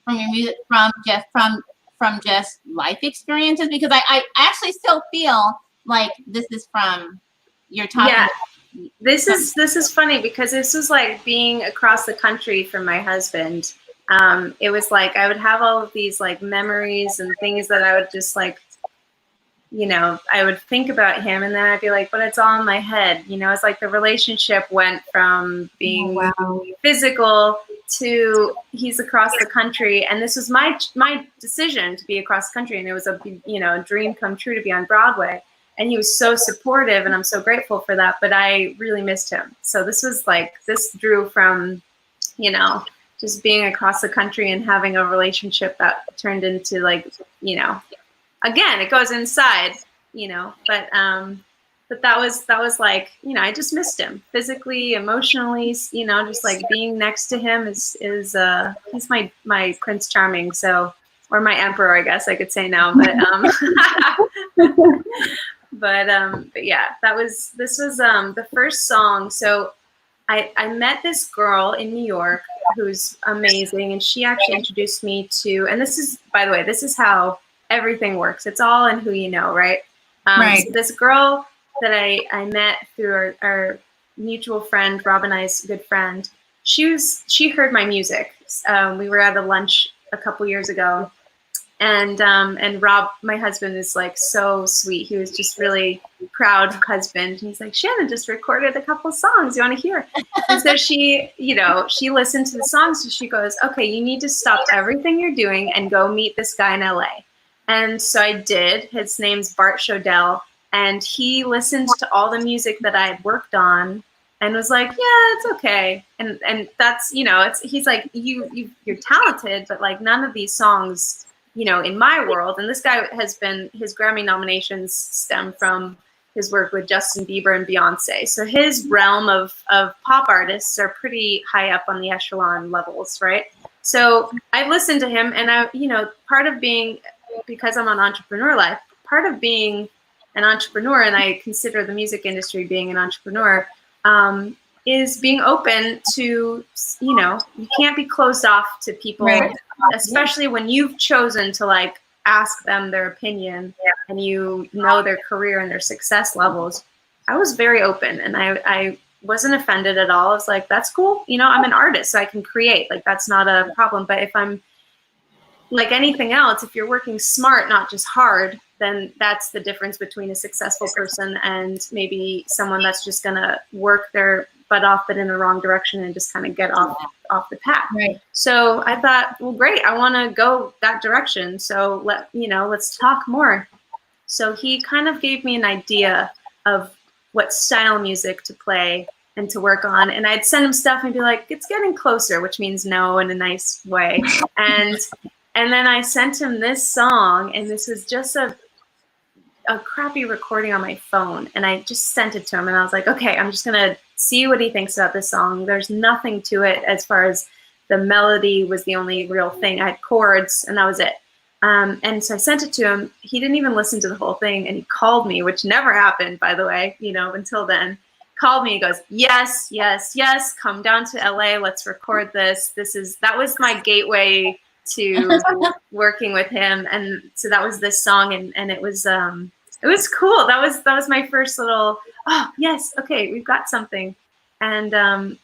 from your music from just life experiences? Because I actually still feel like this is from your talking. Yeah. This is funny because this was like being across the country from my husband. it was like I would have all of these like memories and things that I would just like, I would think about him, and then I'd be like, but it's all in my head. It's like the relationship went from being physical to he's across the country, and this was my decision to be across the country, and it was a dream come true to be on Broadway. And he was so supportive, and I'm so grateful for that. But I really missed him. So this drew from, just being across the country and having a relationship that turned into like, again, it goes inside, but that was like, I just missed him physically, emotionally, just like being next to him is he's my Prince Charming. So, or my emperor, I guess I could say now, but, but yeah, this was the first song. So I met this girl in New York who's amazing, and she actually introduced me to, and this is, by the way, this is how everything works. It's all in who you know, right? Right. So this girl that I met through our mutual friend, Rob and I's good friend, she heard my music. We were at a lunch a couple years ago, and Rob, my husband, is like so sweet. He was just really proud husband. He's like, Shannon just recorded a couple songs. You want to hear? And so she listened to the songs, and she goes, okay, you need to stop everything you're doing and go meet this guy in LA. And so I did. His name's Bart Shodell, and he listened to all the music that I had worked on and was like, yeah, it's okay. And that's, he's like, you're talented, but like none of these songs, in my world, and this guy his Grammy nominations stem from his work with Justin Bieber and Beyonce. So his realm of pop artists are pretty high up on the echelon levels, right? So I listened to him, and part of being, because I'm on Entrepreneur Life, part of being an entrepreneur, and I consider the music industry being an entrepreneur, is being open to, you can't be closed off to people, right, especially when you've chosen to like ask them their opinion, and their career and their success levels. I was very open, and I wasn't offended at all. I was like, that's cool. I'm an artist, so I can create. Like, that's not a problem. But if I'm like anything else, if you're working smart, not just hard, then that's the difference between a successful person and maybe someone that's just going to work their butt off, but in the wrong direction, and just kind of get off the path. Right. So I thought, well, great, I want to go that direction. So let's talk more. So he kind of gave me an idea of what style music to play and to work on. And I'd send him stuff and be like, it's getting closer, which means no in a nice way. And then I sent him this song, and this was just a crappy recording on my phone. And I just sent it to him, and I was like, okay, I'm just going to see what he thinks about this song. There's nothing to it as far as the melody was the only real thing. I had chords, and that was it. And so I sent it to him. He didn't even listen to the whole thing, and he called me, which never happened, by the way, until then. Called me, he goes, yes, yes, yes, come down to LA, let's record this. That was my gateway to working with him. And so that was this song, and it was cool. That was my first little, oh yes, okay, we've got something. And then,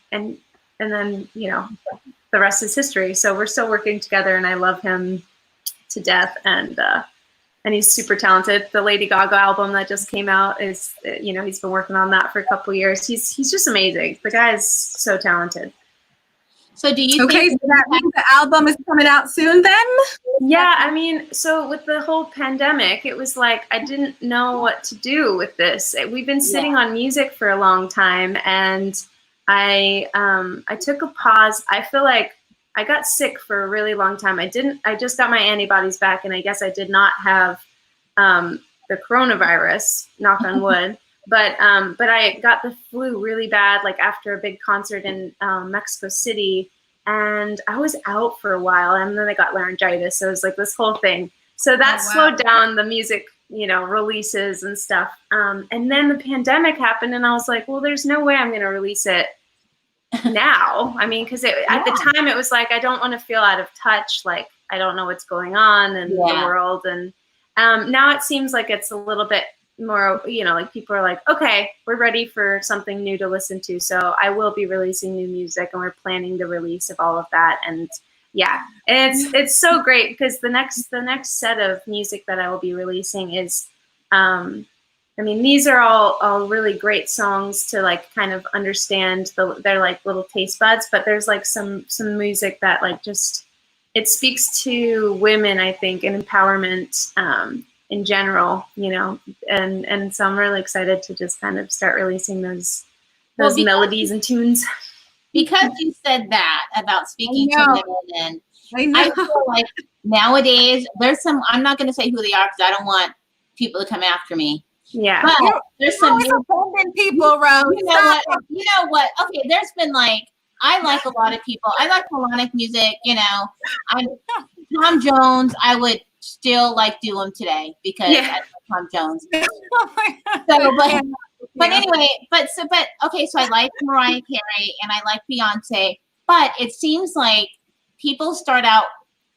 the rest is history. So we're still working together, and I love him to death, and he's super talented. The Lady Gaga album that just came out is, he's been working on that for a couple years. He's just amazing. The guy is so talented. So do you think so that means the album is coming out soon then? Yeah, I mean, so with the whole pandemic, it was like I didn't know what to do with this. We've been sitting on music for a long time, and I took a pause. I feel like I got sick for a really long time. I just got my antibodies back, and I guess I did not have the coronavirus, knock on wood. But I got the flu really bad, like after a big concert in Mexico City, and I was out for a while, and then I got laryngitis. So it was like this whole thing. So that slowed down the music, releases and stuff. And then the pandemic happened, and I was like, well, there's no way I'm going to release it now. I mean, because at the time it was like, I don't want to feel out of touch. Like, I don't know what's going on in the world. And now it seems like it's a little bit more, like people are like, okay, we're ready for something new to listen to. So I will be releasing new music, and we're planning the release of all of that. And Yeah, and it's so great because the next set of music that I will be releasing is, I mean, these are all really great songs to like kind of understand they're like little taste buds, but there's like some music that like just it speaks to women, I think, and empowerment in general, you know, and so I'm really excited to just kind of start releasing those melodies and tunes. Because you said that about speaking to women, and I I feel like nowadays there's some, I'm not going to say who they are because I don't want people to come after me. Yeah. But there's some offending people, Rose. you know what? Okay, there's been like, I like a lot of people. I like melodic music, you know. Tom Jones, I would still like do him today because I like Tom Jones. So, but anyway, but okay, so I like Mariah Carey and I like Beyonce, but it seems like people start out,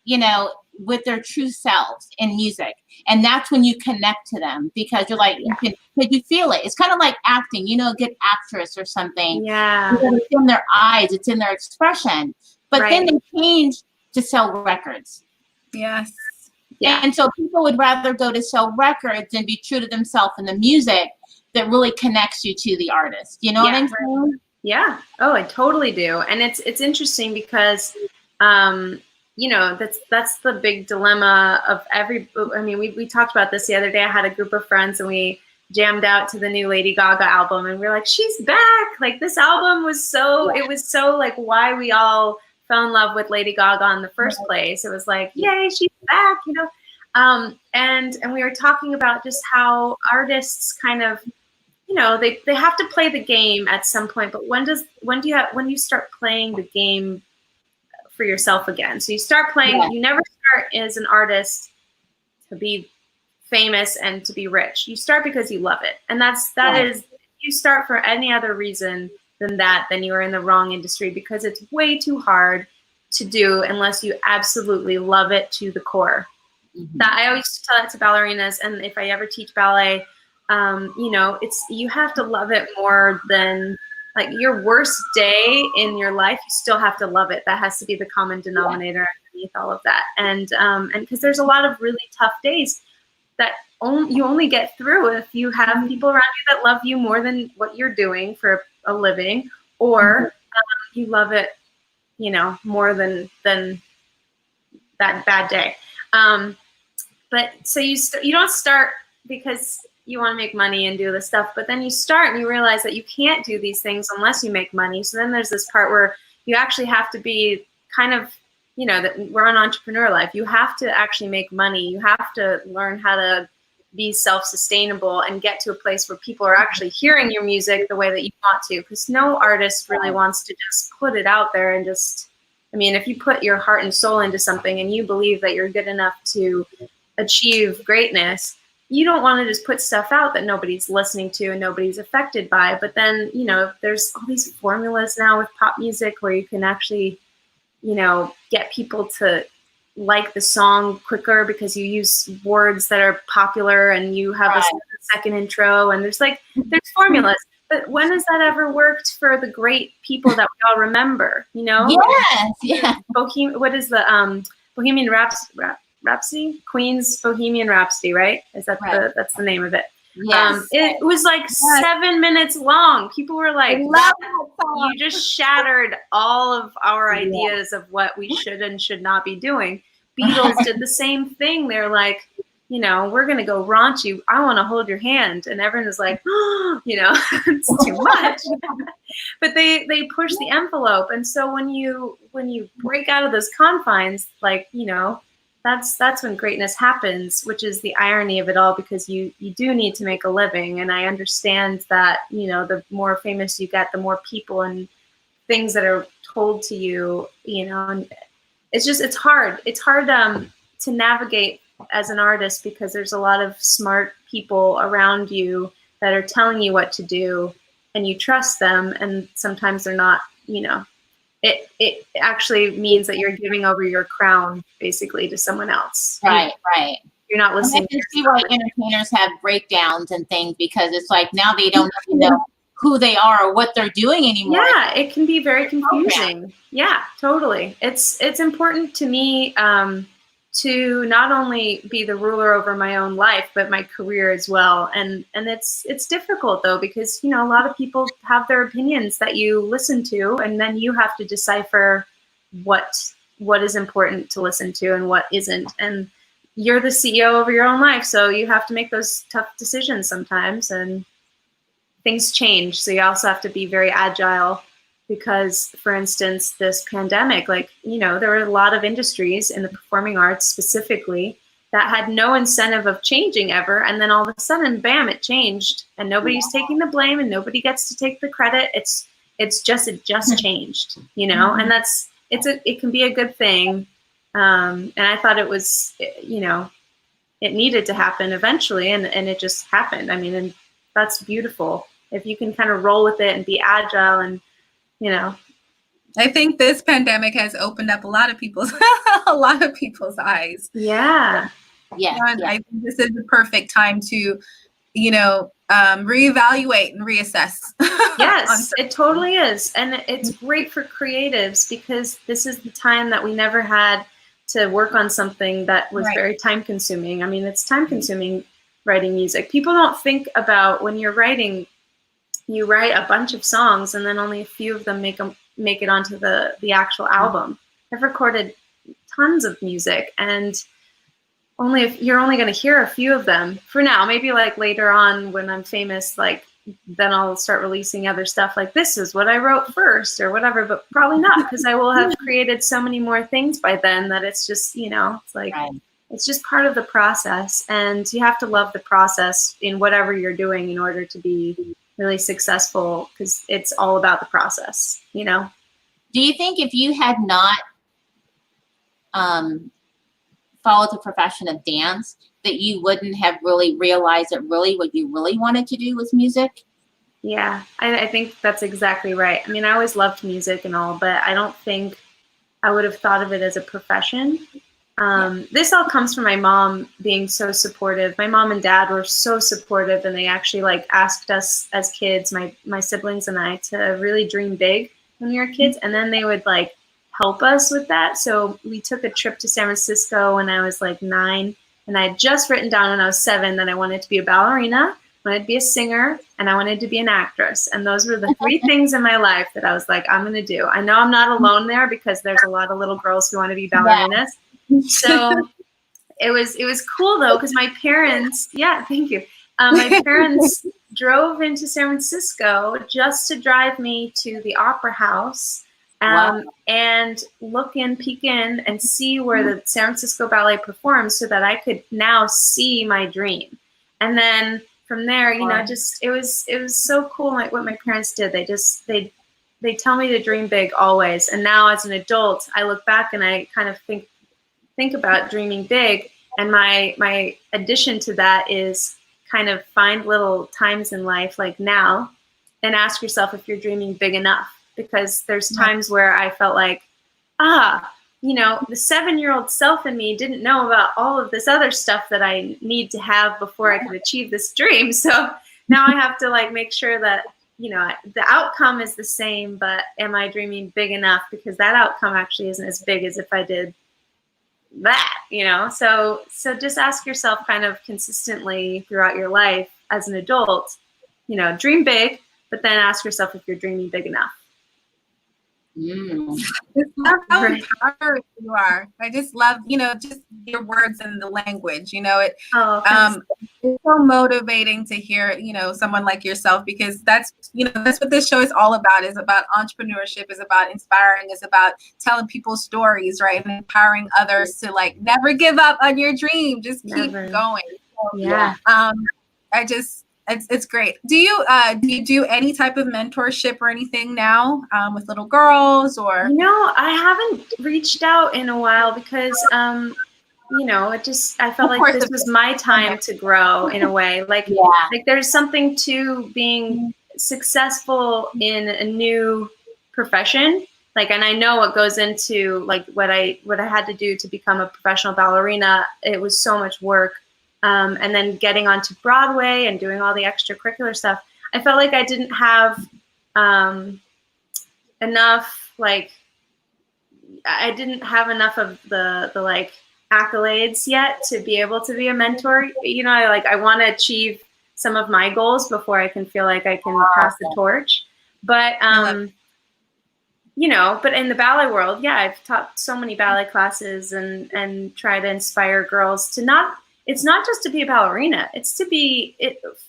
you know, with their true selves in music, and that's when you connect to them because you're like, because you feel it. It's kind of like acting, you know, a good actress or something. Yeah, it's in their eyes, it's in their expression. But then they change to sell records. Yes. Yeah. And so people would rather go to sell records and be true to themselves in the music that really connects you to the artist. You know what I'm saying? Yeah. Oh, I totally do. And it's interesting because, you know, that's the big dilemma of I mean, we talked about this the other day. I had a group of friends and we jammed out to the new Lady Gaga album and we're like, she's back. Like this album was it was so like why we all fell in love with Lady Gaga in the first place. It was like, yay, she's back, you know? And we were talking about just how artists kind of, you know, they have to play the game at some point, but when do you start playing the game for yourself again? So you start playing, you never start as an artist to be famous and to be rich. You start because you love it. And that is, if you start for any other reason than that, then you are in the wrong industry because it's way too hard to do unless you absolutely love it to the core. That I always used to tell that to ballerinas, and if I ever teach ballet, you know, you have to love it more than like your worst day in your life. You still have to love it. That has to be the common denominator underneath all of that. And because there's a lot of really tough days that you only get through if you have people around you that love you more than what you're doing for a living, or you love it, you know, more than that bad day. But so you don't start because you want to make money and do this stuff, but then you start and you realize that you can't do these things unless you make money. So then there's this part where you actually have to be kind of, you know, that we're on entrepreneur life. You have to actually make money. You have to learn how to be self-sustainable and get to a place where people are actually hearing your music the way that you want to, because no artist really wants to just put it out there and just, I mean, if you put your heart and soul into something and you believe that you're good enough to achieve greatness, you don't want to just put stuff out that nobody's listening to and nobody's affected by. But then, you know, there's all these formulas now with pop music where you can actually, you know, get people to like the song quicker because you use words that are popular and you have a second intro, and there's formulas. But when has that ever worked for the great people that we all remember, you know? Yes, yeah. What is the Bohemian Rhapsody? Queen's Bohemian Rhapsody, right? Is that that's the name of it? Yes. It was like 7 minutes long. People were like, you just shattered all of our ideas of what we should and should not be doing. Beatles did the same thing. They're like, you know, we're going to go raunchy. I want to hold your hand. And everyone was like, oh, you know, it's too much. But they push the envelope. And so when you break out of those confines, like, you know, that's when greatness happens, which is the irony of it all, because you do need to make a living. And I understand that, you know, the more famous you get, the more people and things that are told to you, you know, and it's hard. It's hard to navigate as an artist because there's a lot of smart people around you that are telling you what to do and you trust them. And sometimes they're not, you know, it actually means that you're giving over your crown basically to someone else. Right. You're not listening. And I can see why entertainers have breakdowns and things, because it's like now they don't know who they are or what they're doing anymore. Yeah, it can be very confusing. Yeah, totally. It's important to me to not only be the ruler over my own life, but my career as well. And it's difficult though, because a lot of people have their opinions that you listen to, and then you have to decipher what is important to listen to and what isn't. And you're the CEO over your own life, so you have to make those tough decisions sometimes, and things change. So you also have to be very agile, because, for instance, this pandemic, there were a lot of industries in the performing arts specifically that had no incentive of changing ever. And then all of a sudden, bam, it changed, and nobody's taking the blame and nobody gets to take the credit. It just changed, and it can be a good thing. And I thought it was, it needed to happen eventually, and it just happened. I mean, and that's beautiful. If you can kind of roll with it and be agile, and, I think this pandemic has opened up a lot of people's eyes. Yeah. And I think this is the perfect time to, reevaluate and reassess. Yes, it totally is. And it's great for creatives, because this is the time that we never had to work on something that was very time consuming. I mean, it's time consuming writing music. People don't think about, when you're writing, you write a bunch of songs and then only a few of them make it onto the actual album. I've recorded tons of music, and you're only going to hear a few of them for now. Maybe later on when I'm famous, then I'll start releasing other stuff, this is what I wrote first or whatever, but probably not, because I will have created so many more things by then that it's just, it's just part of the process, and you have to love the process in whatever you're doing in order to be really successful, because it's all about the process, Do you think if you had not followed the profession of dance, that you wouldn't have really realized that really what you really wanted to do was music? Yeah, I think that's exactly right. I mean, I always loved music and all, but I don't think I would have thought of it as a profession. This all comes from my mom being so supportive. My mom and dad were so supportive, and they actually asked us as kids, my siblings and I, to really dream big when we were kids, and then they would help us with that. So we took a trip to San Francisco when I was 9, and I had just written down when I was 7 that I wanted to be a ballerina, I wanted to be a singer, and I wanted to be an actress. And those were the 3 things in my life that I was I'm going to do. I know I'm not alone there, because there's a lot of little girls who want to be ballerinas. So it was cool though, because my parents, thank you. My parents drove into San Francisco just to drive me to the Opera House, and peek in and see where the San Francisco Ballet performs, so that I could now see my dream. And then from there, it was so cool. What my parents did, they tell me to dream big always. And now as an adult, I look back and I kind of think about dreaming big, and my addition to that is kind of find little times in life now and ask yourself if you're dreaming big enough, because there's times where I felt the 7-year-old self in me didn't know about all of this other stuff that I need to have before I could achieve this dream. So now I have to like make sure that, you know, the outcome is the same, but am I dreaming big enough? Because that outcome actually isn't as big as if I did that, you know? So just ask yourself kind of consistently throughout your life as an adult, you know, dream big, but then ask yourself if you're dreaming big enough. Just love how empowered you are. I just love, you know, just your words and the language, you know, it's so motivating to hear, you know, someone like yourself, because that's, you know, that's what this show is all about, is about entrepreneurship, is about inspiring, is about telling people stories, right? And empowering others to like never give up on your dream. Just keep going. So, yeah. It's great. Do you do any type of mentorship or anything now with little girls, or? You know, I haven't reached out in a while because, you know, I felt like this was my time to grow in a way. Like, like there's something to being successful in a new profession. Like, and I know what goes into like what I had to do to become a professional ballerina. It was so much work. And then getting onto Broadway and doing all the extracurricular stuff. I felt like I didn't have enough, like, I didn't have enough of the like accolades yet to be able to be a mentor. You know, I want to achieve some of my goals before I can feel like I can pass the torch. But you know, but in the ballet world, yeah, I've taught so many ballet classes and try to inspire girls to not. It's not just to be a ballerina. It's to be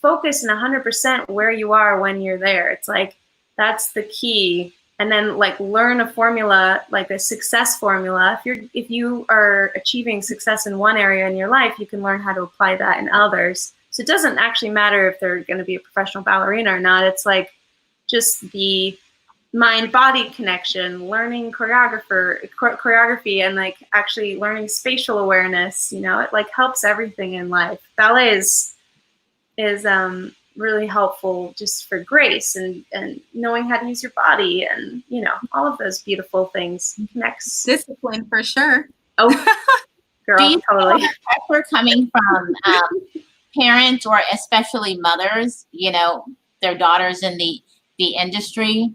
focused and 100% where you are when you're there. It's like that's the key. And then like learn a formula, like a success formula. If you are achieving success in one area in your life, you can learn how to apply that in others. So it doesn't actually matter if they're going to be a professional ballerina or not. It's like just the mind-body connection, learning choreography, and like actually learning spatial awareness. You know, it like helps everything in life. Ballet is really helpful just for grace and knowing how to use your body and, you know, all of those beautiful things. Next. Discipline for sure. Oh, girl, Do you totally. feel the pressure coming from parents or especially mothers, you know, their daughters in the industry?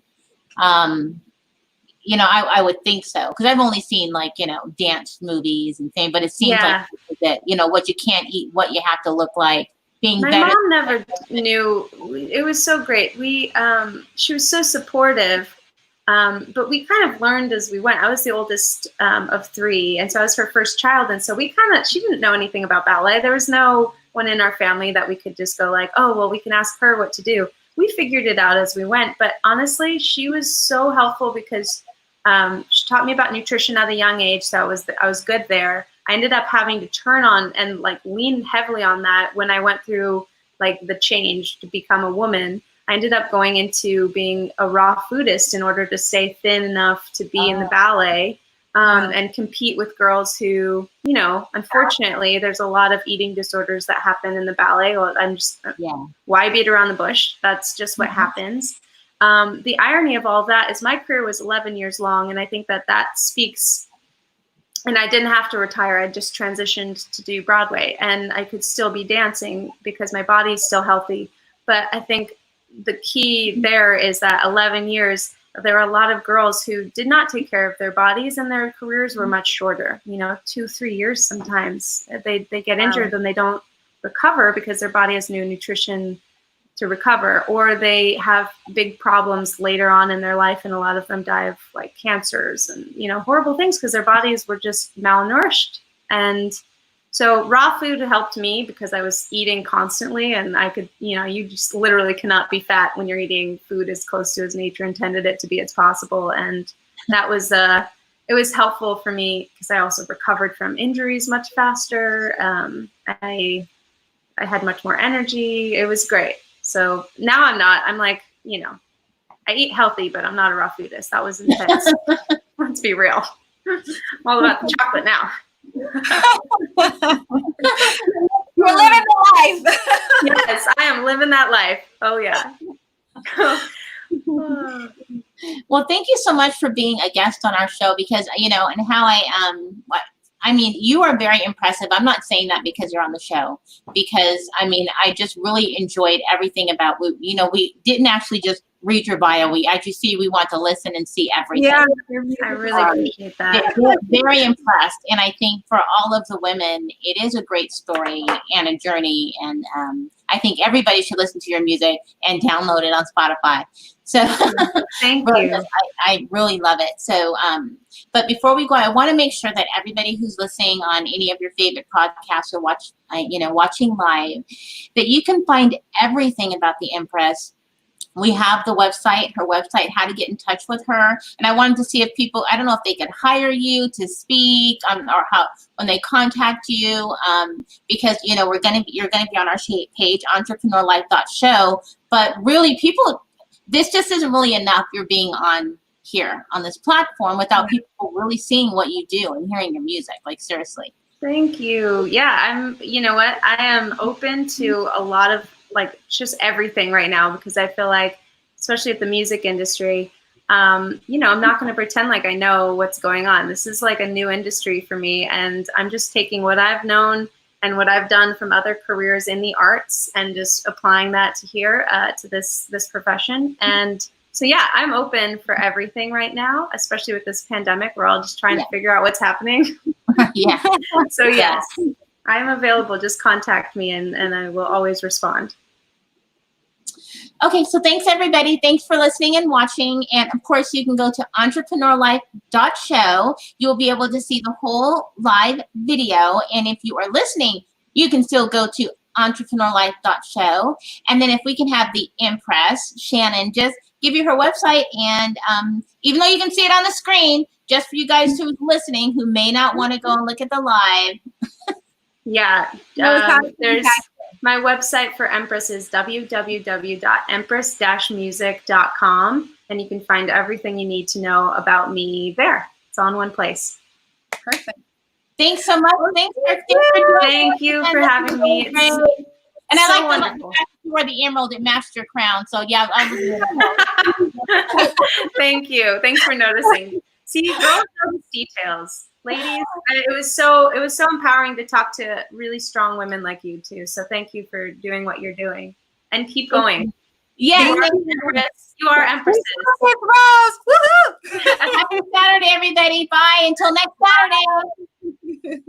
You know, I would think so, because I've only seen like, you know, dance movies and things, but it seems like that, you know, what you can't eat, what you have to look like. My mom never knew. It was so great. She was so supportive, but we kind of learned as we went. I was the oldest of three, and so I was her first child, and so she didn't know anything about ballet. There was no one in our family that we could just go like, oh, well, we can ask her what to do. We figured it out as we went, but honestly, she was so helpful because she taught me about nutrition at a young age, so I was good there. I ended up having to turn on and like lean heavily on that when I went through like the change to become a woman. I ended up going into being a raw foodist in order to stay thin enough to be in the ballet and compete with girls who, you know, unfortunately, there's a lot of eating disorders that happen in the ballet. Well, why beat around the bush? That's just what happens. The irony of all of that is my career was 11 years long, and I think that speaks. And I didn't have to retire. I just transitioned to do Broadway, and I could still be dancing because my body is still healthy. But I think the key there is that 11 years, there were a lot of girls who did not take care of their bodies, and their careers were much shorter, you know, 2-3 years sometimes. They get injured and they don't recover because their body has no nutrition to recover, or they have big problems later on in their life, and a lot of them die of like cancers and, you know, horrible things because their bodies were just malnourished. And so raw food helped me because I was eating constantly, and I could, you know, you just literally cannot be fat when you're eating food as close to as nature intended it to be as possible. And that was it was helpful for me because I also recovered from injuries much faster. I had much more energy. It was great. So now I'm like, you know, I eat healthy, but I'm not a raw foodist. That was intense. Let's be real. I'm all about the chocolate now. You're living the life. Yes, I am living that life. Oh, yeah. Well, thank you so much for being a guest on our show, because, you know, and how I mean, you are very impressive. I'm not saying that because you're on the show, because, I mean, I just really enjoyed everything about, you know, we didn't actually just read your bio. As you see, we want to listen and see everything. Yeah, I really appreciate that. Very impressed. And I think for all of the women, it is a great story and a journey. And I think everybody should listen to your music and download it on Spotify. So thank you. I really love it. So, but before we go, I want to make sure that everybody who's listening on any of your favorite podcasts or watching live, that you can find everything about the Empress. We have the website, her website, how to get in touch with her. And I wanted to see if people, I don't know if they could hire you to speak or how, when they contact you, because, you know, you're going to be on our page, entrepreneurlife.show. But really this just isn't really enough. You're being on here on this platform without people really seeing what you do and hearing your music. Like, seriously. Thank you. Yeah, you know what? I am open to a lot of like just everything right now, because I feel like, especially at the music industry, you know, I'm not going to pretend like I know what's going on. This is like a new industry for me, and I'm just taking what I've known and what I've done from other careers in the arts, and just applying that to here, to this profession. And so, yeah, I'm open for everything right now, especially with this pandemic. We're all just trying to figure out what's happening. Yeah. So yes, I'm available. Just contact me, and I will always respond. Okay, so thanks everybody. Thanks for listening and watching. And of course, you can go to entrepreneurlife.show. You'll be able to see the whole live video. And if you are listening, you can still go to entrepreneurlife.show. And then if we can have the Empress, Shannon, just give you her website. And even though you can see it on the screen, just for you guys who are listening who may not want to go and look at the live. Yeah, there's my website for Empress is www.empress-music.com, and you can find everything you need to know about me there. It's all in one place. Perfect. Thanks so much. Thank you for having me. And I so like wonderful. the fact that you wore the emerald. It matched your crown. So yeah, I was. Thank you. Thanks for noticing. See, girls know these details. Ladies, it was so empowering to talk to really strong women like you too. So thank you for doing what you're doing, and keep going. Yes, you are Empresses. Rose, woohoo! Happy Saturday, everybody. Bye. Until next Saturday.